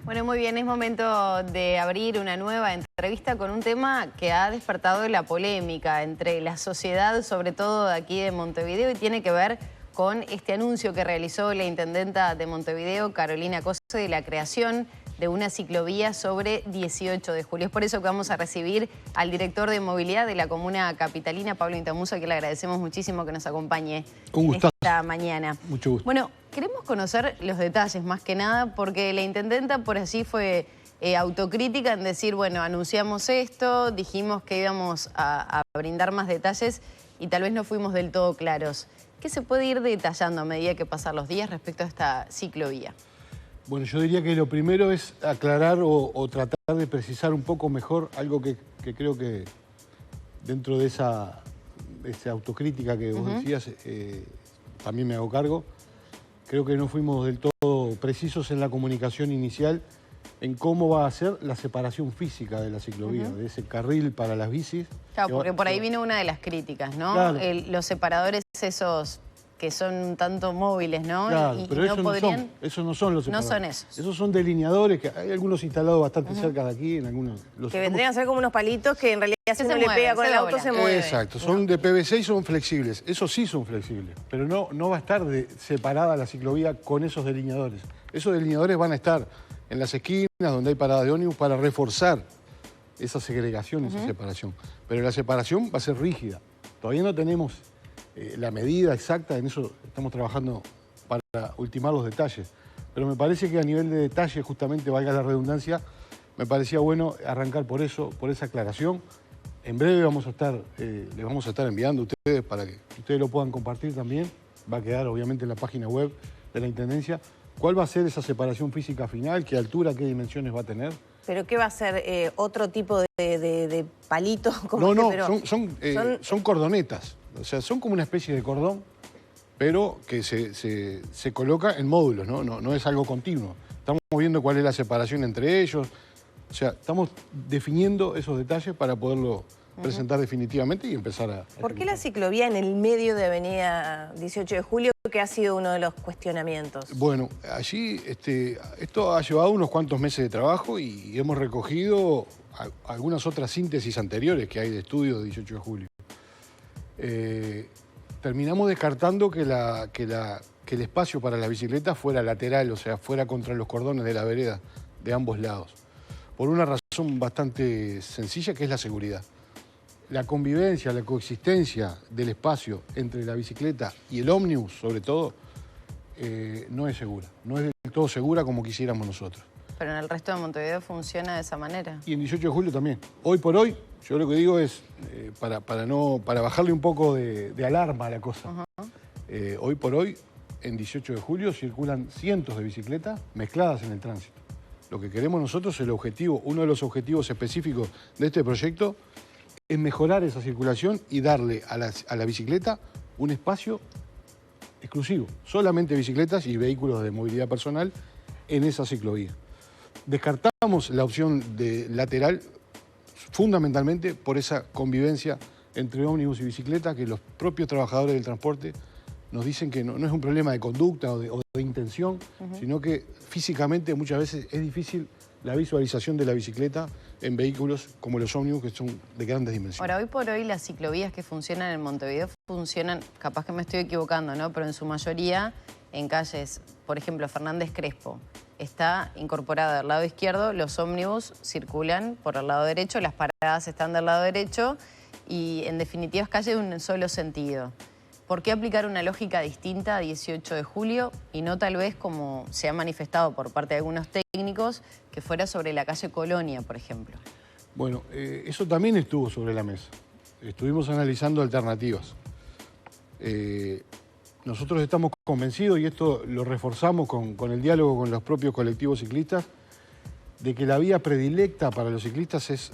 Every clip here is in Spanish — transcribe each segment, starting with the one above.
Bueno, muy bien, es momento de abrir una nueva entrevista con un tema que ha despertado la polémica entre la sociedad, sobre todo de aquí de Montevideo, y tiene que ver con este anuncio que realizó la intendenta de Montevideo, Carolina Cose, de la creación de una ciclovía sobre 18 de julio. Es por eso que vamos a recibir al director de movilidad de la comuna capitalina, Pablo Intamuso, que le agradecemos muchísimo que nos acompañe en esta mañana. Mucho gusto. Bueno, queremos conocer los detalles más que nada, porque la intendenta por así fue autocrítica en decir, bueno, anunciamos esto, dijimos que íbamos a brindar más detalles y tal vez no fuimos del todo claros. ¿Qué se puede ir detallando a medida que pasan los días respecto a esta ciclovía? Bueno, yo diría que lo primero es aclarar o tratar de precisar un poco mejor algo que creo que dentro de esa autocrítica que vos decías, también me hago cargo. Creo que no fuimos del todo precisos en la comunicación inicial en cómo va a ser la separación física de la ciclovía, de ese carril para las bicis. Claro, porque por ahí vino una de las críticas, ¿no? Claro. Los separadores esos que son un tanto móviles, ¿no? Claro, y pero no podrían... esos no son los separadores. No son esos. Esos son delineadores, que hay algunos instalados bastante cerca de aquí, en algunos... Que vendrían a ser como unos palitos que en realidad si uno le pega con el auto se mueven. Exacto, son de PVC y son flexibles. Esos sí son flexibles, pero no va a estar separada la ciclovía con esos delineadores. Esos delineadores van a estar en las esquinas donde hay parada de ómnibus para reforzar esa segregación, esa separación. Pero la separación va a ser rígida. Todavía no tenemos la medida exacta, en eso estamos trabajando para ultimar los detalles. Pero me parece que a nivel de detalle, justamente, valga la redundancia, me parecía bueno arrancar por eso, por esa aclaración. En breve les vamos a estar enviando a ustedes para que ustedes lo puedan compartir también. Va a quedar obviamente en la página web de la Intendencia. ¿Cuál va a ser esa separación física final? ¿Qué altura, qué dimensiones va a tener? ¿Pero qué va a ser? ¿Otro tipo de palito? Son cordonetas. O sea, son como una especie de cordón, pero que se coloca en módulos, no es algo continuo. Estamos viendo cuál es la separación entre ellos. O sea, estamos definiendo esos detalles para poderlo presentar definitivamente y empezar a... ¿Por qué la ciclovía en el medio de Avenida 18 de Julio, que ha sido uno de los cuestionamientos? Bueno, allí esto ha llevado unos cuantos meses de trabajo y hemos recogido algunas otras síntesis anteriores que hay de estudios de 18 de julio. Terminamos descartando que el espacio para la bicicleta fuera lateral, o sea, fuera contra los cordones de la vereda de ambos lados. Por una razón bastante sencilla, que es la seguridad. La convivencia, la coexistencia del espacio entre la bicicleta y el ómnibus, sobre todo, no es segura. No es del todo segura como quisiéramos nosotros. Pero en el resto de Montevideo funciona de esa manera. Y en 18 de julio también. Hoy por hoy, yo lo que digo es, para bajarle un poco de alarma a la cosa, hoy por hoy, en 18 de julio, circulan cientos de bicicletas mezcladas en el tránsito. Lo que queremos nosotros, uno de los objetivos específicos de este proyecto, es mejorar esa circulación y darle a la bicicleta un espacio exclusivo. Solamente bicicletas y vehículos de movilidad personal en esa ciclovía. Descartamos la opción de lateral fundamentalmente por esa convivencia entre ómnibus y bicicleta, que los propios trabajadores del transporte nos dicen que no es un problema de conducta o de intención, sino que físicamente muchas veces es difícil la visualización de la bicicleta en vehículos como los ómnibus, que son de grandes dimensiones. Ahora, hoy por hoy las ciclovías que funcionan en Montevideo funcionan, capaz que me estoy equivocando, ¿no? Pero en su mayoría en calles, por ejemplo, Fernández Crespo, está incorporada del lado izquierdo, los ómnibus circulan por el lado derecho, las paradas están del lado derecho y en definitiva es calle de un solo sentido. ¿Por qué aplicar una lógica distinta a 18 de julio y no tal vez como se ha manifestado por parte de algunos técnicos que fuera sobre la calle Colonia, por ejemplo? Bueno, eso también estuvo sobre la mesa. Estuvimos analizando alternativas. Nosotros estamos convencidos, y esto lo reforzamos con el diálogo con los propios colectivos ciclistas, de que la vía predilecta para los ciclistas es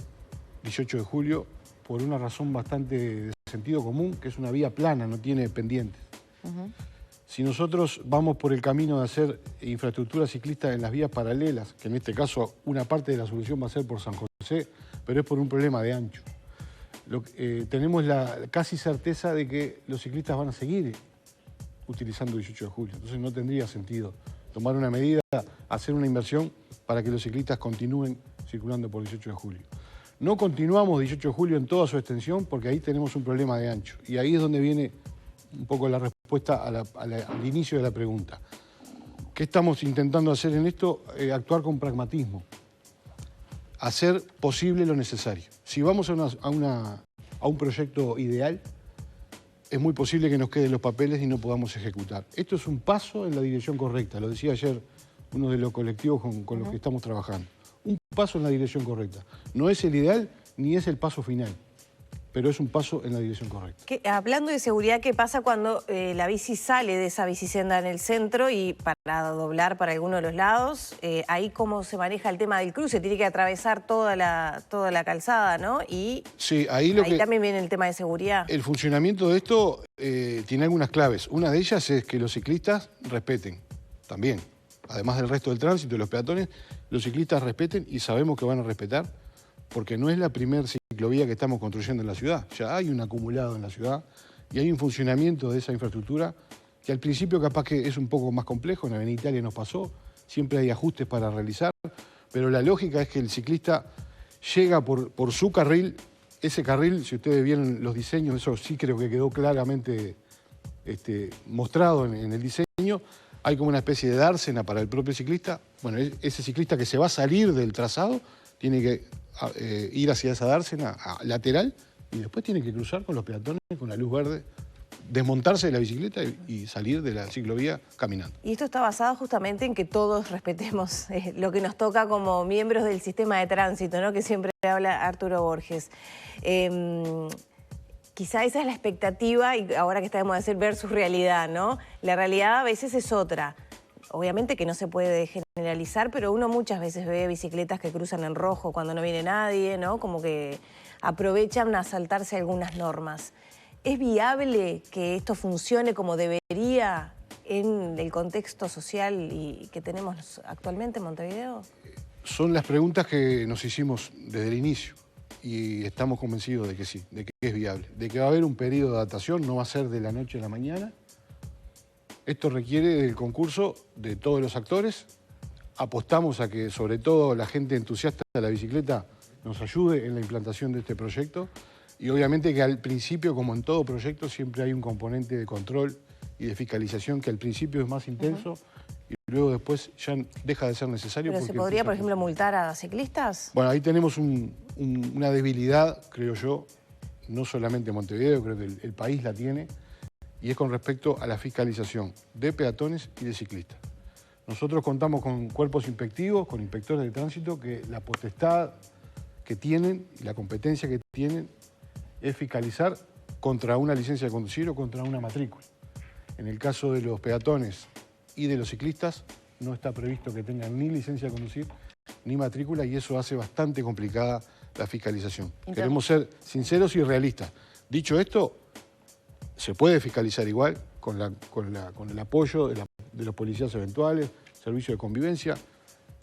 18 de julio por una razón bastante de sentido común, que es una vía plana, no tiene pendientes. Si nosotros vamos por el camino de hacer infraestructura ciclista en las vías paralelas, que en este caso una parte de la solución va a ser por San José, pero es por un problema de ancho, tenemos la casi certeza de que los ciclistas van a seguir utilizando 18 de julio. Entonces no tendría sentido tomar una medida, hacer una inversión para que los ciclistas continúen circulando por 18 de julio. No continuamos 18 de julio en toda su extensión porque ahí tenemos un problema de ancho. Y ahí es donde viene un poco la respuesta al inicio de la pregunta. ¿Qué estamos intentando hacer en esto? Actuar con pragmatismo. Hacer posible lo necesario. Si vamos a un proyecto ideal, es muy posible que nos queden los papeles y no podamos ejecutar. Esto es un paso en la dirección correcta, lo decía ayer uno de los colectivos con los que estamos trabajando. Un paso en la dirección correcta. No es el ideal ni es el paso final, pero es un paso en la dirección correcta. Hablando de seguridad, ¿qué pasa cuando la bici sale de esa bicisenda en el centro y para doblar para alguno de los lados? Ahí cómo se maneja el tema del cruce, tiene que atravesar toda la calzada, ¿no? Y sí, ahí también viene el tema de seguridad. El funcionamiento de esto tiene algunas claves. Una de ellas es que los ciclistas respeten también. Además del resto del tránsito y los peatones, los ciclistas respeten y sabemos que van a respetar porque no es la primera ciclovía que estamos construyendo en la ciudad. Ya hay un acumulado en la ciudad y hay un funcionamiento de esa infraestructura que al principio capaz que es un poco más complejo, en Avenida Italia nos pasó, siempre hay ajustes para realizar, pero la lógica es que el ciclista llega por su carril. Ese carril, si ustedes vieron los diseños, eso sí creo que quedó claramente mostrado en el diseño. Hay como una especie de dársena para el propio ciclista. Bueno, ese ciclista que se va a salir del trazado tiene que ir hacia esa dársena lateral y después tiene que cruzar con los peatones, con la luz verde, desmontarse de la bicicleta y salir de la ciclovía caminando. Y esto está basado justamente en que todos respetemos lo que nos toca como miembros del sistema de tránsito, ¿no? Que siempre habla Arturo Borges. Quizá esa es la expectativa y ahora que estamos de hacer versus realidad, ¿no? La realidad a veces es otra. Obviamente que no se puede generalizar, pero uno muchas veces ve bicicletas que cruzan en rojo cuando no viene nadie, ¿no? Como que aprovechan a saltarse algunas normas. ¿Es viable que esto funcione como debería en el contexto social y que tenemos actualmente en Montevideo? Son las preguntas que nos hicimos desde el inicio y estamos convencidos de que sí, de que es viable, de que va a haber un periodo de adaptación, no va a ser de la noche a la mañana. Esto requiere del concurso de todos los actores. Apostamos a que sobre todo la gente entusiasta de la bicicleta nos ayude en la implantación de este proyecto. Y obviamente que al principio, como en todo proyecto, siempre hay un componente de control y de fiscalización que al principio es más intenso y luego después ya deja de ser necesario. ¿Pero se podría, por ejemplo, multar a ciclistas? Bueno, ahí tenemos una debilidad, creo yo, no solamente Montevideo, creo que el país la tiene, y es con respecto a la fiscalización de peatones y de ciclistas. Nosotros contamos con cuerpos inspectivos, con inspectores de tránsito, que la potestad que tienen y la competencia que tienen es fiscalizar contra una licencia de conducir o contra una matrícula. En el caso de los peatones y de los ciclistas, no está previsto que tengan ni licencia de conducir ni matrícula y eso hace bastante complicada la fiscalización. Queremos ser sinceros y realistas. Dicho esto, se puede fiscalizar igual con el apoyo de los policías eventuales, servicio de convivencia.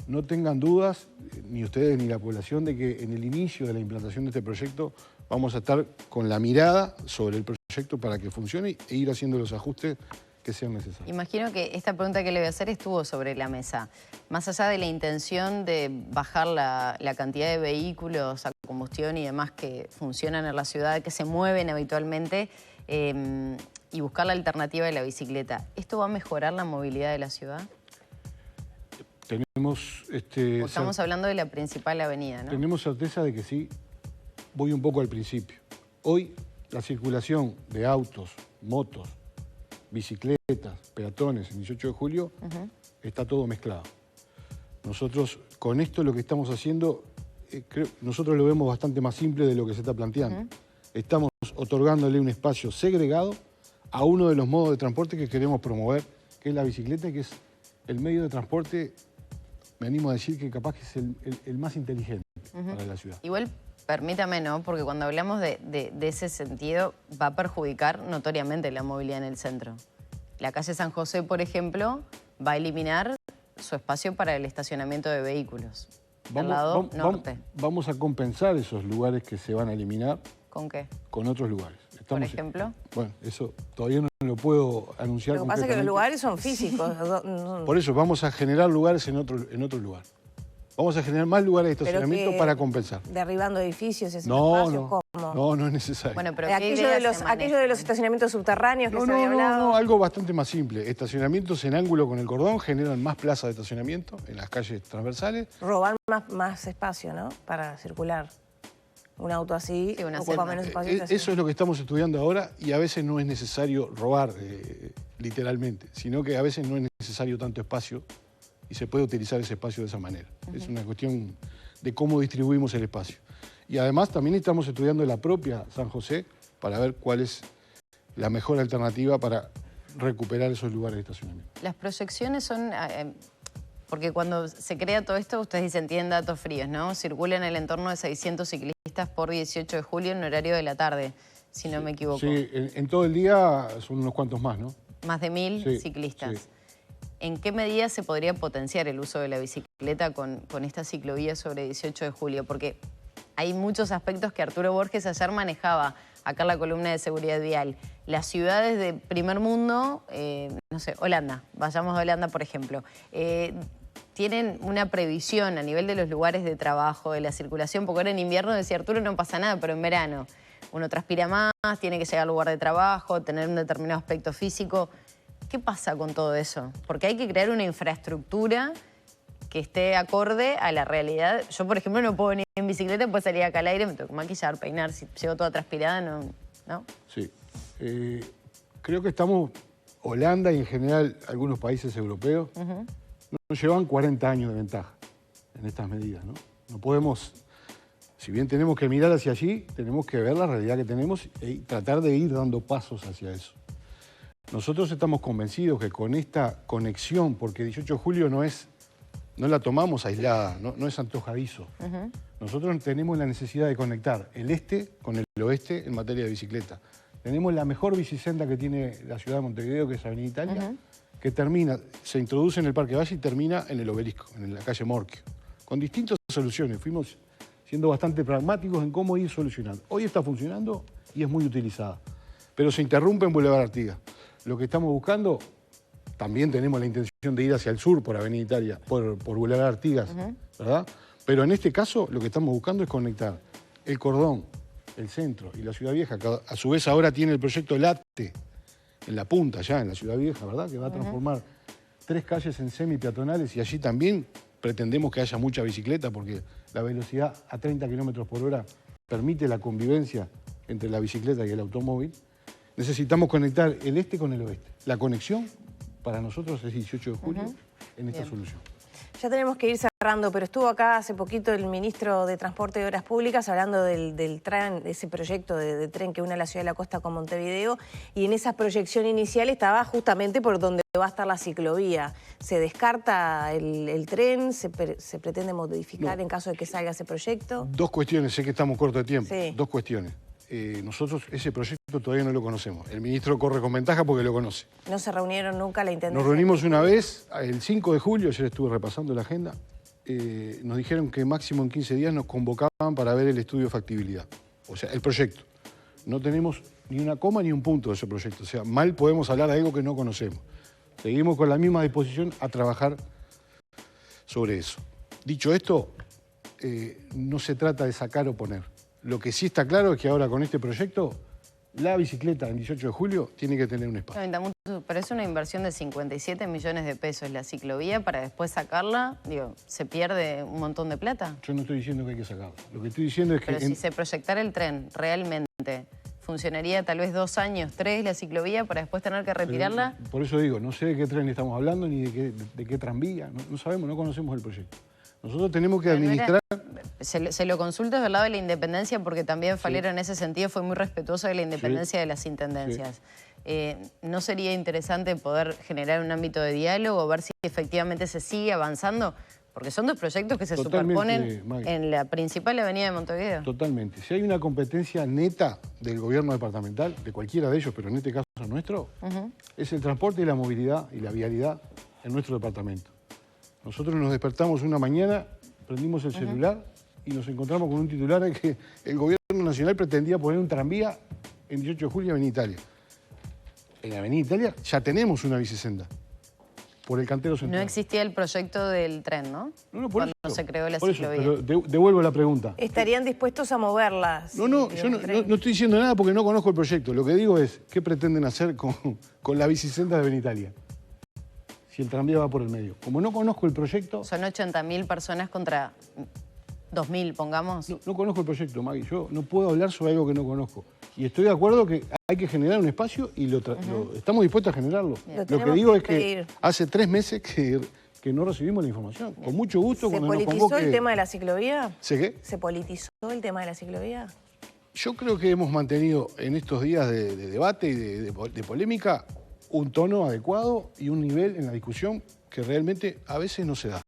No tengan dudas, ni ustedes ni la población, de que en el inicio de la implantación de este proyecto vamos a estar con la mirada sobre el proyecto para que funcione e ir haciendo los ajustes que sean necesarios. Imagino que esta pregunta que le voy a hacer estuvo sobre la mesa. Más allá de la intención de bajar la cantidad de vehículos a combustión y demás que funcionan en la ciudad, que se mueven habitualmente, y buscar la alternativa de la bicicleta, ¿esto va a mejorar la movilidad de la ciudad? Tenemos... Estamos hablando de la principal avenida, ¿no? Tenemos certeza de que sí. Voy un poco al principio. Hoy la circulación de autos, motos, bicicletas, peatones en 18 de julio está todo mezclado. Nosotros con esto lo que estamos haciendo, nosotros lo vemos bastante más simple de lo que se está planteando. Estamos otorgándole un espacio segregado a uno de los modos de transporte que queremos promover, que es la bicicleta, que es el medio de transporte, me animo a decir que capaz que es el más inteligente para la ciudad. Igual, permítame, ¿no? Porque cuando hablamos de ese sentido, va a perjudicar notoriamente la movilidad en el centro. La calle San José, por ejemplo, va a eliminar su espacio para el estacionamiento de vehículos. Al lado norte. Vamos a compensar esos lugares que se van a eliminar. ¿Con qué? Con otros lugares. ¿Por ejemplo? Bueno, eso todavía no lo puedo anunciar. Lo que pasa es que los lugares son físicos. Por eso, vamos a generar lugares en otro lugar. Vamos a generar más lugares de Pero estacionamiento que para compensar. derribando edificios, ese No, espacio, no, ¿cómo? no es necesario. Bueno, pero ¿qué Aquello ideas de los, se aquello de los manejan? estacionamientos subterráneos que No, se había hablado. no, algo bastante más simple. Estacionamientos en ángulo con el cordón generan más plazas de estacionamiento en las calles transversales. Robar más espacio, ¿no? Para circular. Un auto así Sí, una ocupa celda. menos espacio. Eso es lo que estamos estudiando ahora y a veces no es necesario robar literalmente, sino que a veces no es necesario tanto espacio y se puede utilizar ese espacio de esa manera. Es una cuestión de cómo distribuimos el espacio. Y además también estamos estudiando la propia San José para ver cuál es la mejor alternativa para recuperar esos lugares de estacionamiento. Las proyecciones son... porque cuando se crea todo esto, ustedes dicen, tienen datos fríos, ¿no? Circulan en el entorno de 600 ciclistas por 18 de julio en horario de la tarde, si no me equivoco. Sí, en todo el día son unos cuantos más, ¿no? Más de 1000 Sí, ciclistas. sí. ¿En qué medida se podría potenciar el uso de la bicicleta con esta ciclovía sobre 18 de julio? Porque hay muchos aspectos que Arturo Borges ayer manejaba acá en la columna de seguridad vial. Las ciudades de primer mundo, no sé, Holanda, vayamos a Holanda por ejemplo, tienen una previsión a nivel de los lugares de trabajo, de la circulación, porque ahora en invierno, decía Arturo, no pasa nada, pero en verano uno transpira más, tiene que llegar al lugar de trabajo, tener un determinado aspecto físico. ¿Qué pasa con todo eso? Porque hay que crear una infraestructura que esté acorde a la realidad. Yo, por ejemplo, no puedo venir en bicicleta, puedo salir acá al aire, me tengo que maquillar, peinar, si llego toda transpirada, ¿no? Sí. Creo que estamos, Holanda y en general algunos países europeos, nos llevan 40 años de ventaja en estas medidas, ¿no? No podemos, si bien tenemos que mirar hacia allí, tenemos que ver la realidad que tenemos y tratar de ir dando pasos hacia eso. Nosotros estamos convencidos que con esta conexión, porque 18 de julio no la tomamos aislada, no es antojadizo. Nosotros tenemos la necesidad de conectar el este con el oeste en materia de bicicleta. Tenemos la mejor bicisenda que tiene la ciudad de Montevideo, que es Avenida Italia, que se introduce en el Parque Valle y termina en el Obelisco, en la calle Morquio, con distintas soluciones. Fuimos siendo bastante pragmáticos en cómo ir solucionando. Hoy está funcionando y es muy utilizada, pero se interrumpe en Boulevard Artigas. Lo que estamos buscando, también tenemos la intención de ir hacia el sur por Avenida Italia, por Boulevard Artigas, ¿verdad? Pero en este caso lo que estamos buscando es conectar el cordón, el centro y la Ciudad Vieja, que a su vez ahora tiene el proyecto LATE en la punta, ya en la Ciudad Vieja, ¿verdad? Que va a transformar 3 calles en semi-peatonales y allí también pretendemos que haya mucha bicicleta porque la velocidad a 30 kilómetros por hora permite la convivencia entre la bicicleta y el automóvil. Necesitamos conectar el este con el oeste. La conexión para nosotros es 18 de julio en esta solución. Ya tenemos que ir cerrando, pero estuvo acá hace poquito el ministro de Transporte y Obras Públicas hablando del tren, de ese proyecto de tren que une la ciudad de la costa con Montevideo, y en esa proyección inicial estaba justamente por donde va a estar la ciclovía. ¿Se descarta el tren? ¿Se pretende modificar en caso de que salga ese proyecto? Dos cuestiones, sé que estamos cortos de tiempo. Sí. Dos cuestiones. Nosotros ese proyecto todavía no lo conocemos. El ministro corre con ventaja porque lo conoce. ¿No se reunieron nunca la intendencia? Nos reunimos una vez, el 5 de julio, ayer estuve repasando la agenda, nos dijeron que máximo en 15 días nos convocaban para ver el estudio de factibilidad, o sea, el proyecto. No tenemos ni una coma ni un punto de ese proyecto, o sea, mal podemos hablar de algo que no conocemos. Seguimos con la misma disposición a trabajar sobre eso. Dicho esto, no se trata de sacar o poner. Lo que sí está claro es que ahora con este proyecto, la bicicleta en 18 de julio tiene que tener un espacio. Pero es una inversión de 57 millones de pesos la ciclovía para después sacarla, digo, ¿se pierde un montón de plata? Yo no estoy diciendo que hay que sacarla. Lo que estoy diciendo es que... Pero si se proyectara el tren realmente, ¿funcionaría tal vez 2 años, 3 la ciclovía para después tener que retirarla? Pero, por eso digo, no sé de qué tren estamos hablando ni de qué tranvía. No sabemos, no conocemos el proyecto. Nosotros tenemos que administrar... Se lo consulta del lado de la independencia porque también Falero en ese sentido fue muy respetuoso de la independencia de las intendencias. ¿No sería interesante poder generar un ámbito de diálogo, ver si efectivamente se sigue avanzando? Porque son 2 proyectos que se superponen en la principal avenida de Montevideo. Totalmente. Si hay una competencia neta del gobierno departamental, de cualquiera de ellos, pero en este caso nuestro, es el transporte y la movilidad y la vialidad en nuestro departamento. Nosotros nos despertamos una mañana, prendimos el celular y nos encontramos con un titular en que el gobierno nacional pretendía poner un tranvía en 18 de julio en Avenida Italia. En Avenida Italia ya tenemos una bicisenda. por el cantero central. No existía el proyecto del tren, ¿no? No, por Cuando eso, se creó la por eso, ciclovía. pero devuelvo la pregunta. ¿Estarían dispuestos a moverlas? No, yo no estoy diciendo nada porque no conozco el proyecto. Lo que digo es, ¿qué pretenden hacer con la bicicenda de Benitalia? Si el tranvía va por el medio. Como no conozco el proyecto... Son 80.000 personas contra 2.000, pongamos. No conozco el proyecto, Maggie. Yo no puedo hablar sobre algo que no conozco. Y estoy de acuerdo que hay que generar un espacio y estamos dispuestos a generarlo. Lo que digo es que hace 3 meses que no recibimos la información. Con mucho gusto. ¿Se cuando nos politizó convoque... el tema de la ciclovía? ¿Se qué? ¿Se politizó el tema de la ciclovía? Yo creo que hemos mantenido en estos días de debate y de polémica un tono adecuado y un nivel en la discusión que realmente a veces no se da.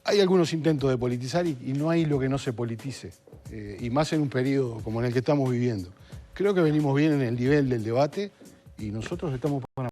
Hay algunos intentos de politizar y no hay lo que no se politice, y más en un periodo como en el que estamos viviendo. Creo que venimos bien en el nivel del debate y nosotros estamos para